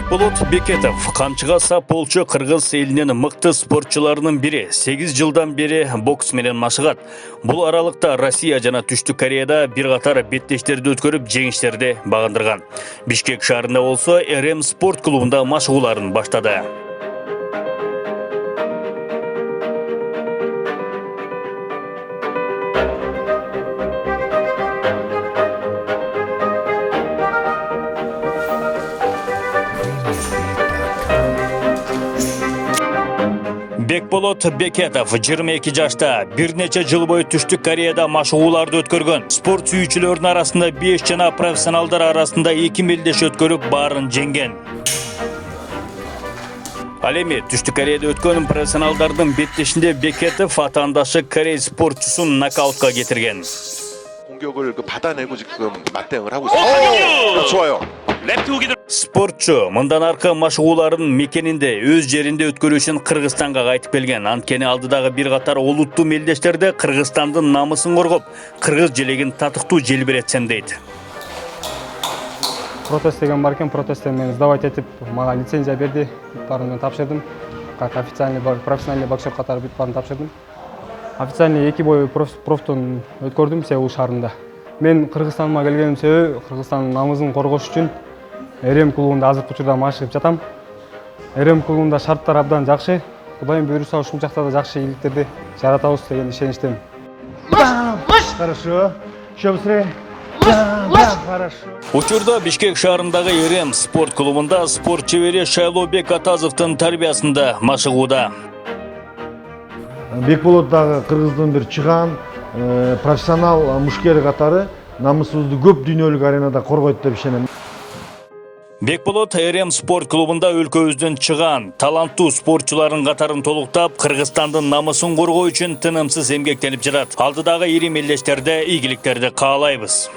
Бекболот Бекетов, камчыга саполчу кыргыз элинин мыкты спортчуларынын бири. 8 жылдан бери бокс менен машыгат. Бул аралыкта Россия жана Түштүк Кореяда бир катар беттештерди өткөрүп, жеңиштерди багындырган. Бишкек шаарында болсо РМ спорт клубунда машыгууларын баштады. Бекболот Бекетов 22 жашта бир нече жыл бою Түштүк Кореяда машыгууларды өткөргөн. Спорт сүйүүчүлөрдүн арасында 5 жана профессионалдар арасында 2 мелдеш өткөрүп баарын жеңген. Ал эми Түштүк Кореяда өткөн профессионалдардын беттешинде Бекетов атаандашы корей спортчусун нокаутка кетирген. 공격을 받아내고 지금 맞대응을 하고 있습니다. 좋아요. Спортчу мындан аркы машыгууларын мекенинде өз жеринде өткөрүү үчүн Кыргызстанга кайтып келген. Анткени алдыдагы бир катар олуттуу мелдештерде Кыргызстандын намысын коргоп, кыргыз желегин татыктуу желбиретсем дейт. Протест деген бар экен, протесттен мени сдавать этип, мага лицензия берди, барын мен тапшырдым. Как официальный профессиональный боксер катары барын тапшырдым. Официальный 2 бой профтон өткөрдүм Сеул шаарында. Мен Кыргызстанга келгеним себеби Кыргызстандын намысын коргош үчүн РМ клубунда азыркы учурда машыгып жатам. РМ клубунда шарттар абдан жакшы. Кудайым буйруса ушул жакта да жакшы ийгиликтерди жаратабыз деген ишеничтемин. Хорошо. Еще быстрее. Хорошо. Учурда Бишкек шаарындагы РМ спорт клубунда спорт чебери Шайлообек Атазовдун тарбиясында машыгууда. Бекболоттагы кыргыздын бир чыган профессионал мушкер катары намысыбызды көп дүйнөлүк аренада коргойт деп ишенем. Бекболот РМ спорт клубунда өлкөбүздүн чыган, таланттуу спортчулардын катарын толуктап, Кыргызстандын намысын коргоо үчүн тынымсыз эмгектенип жатат. Алдыдагы ири мелдештерде ийгиликтерди каалайбыз.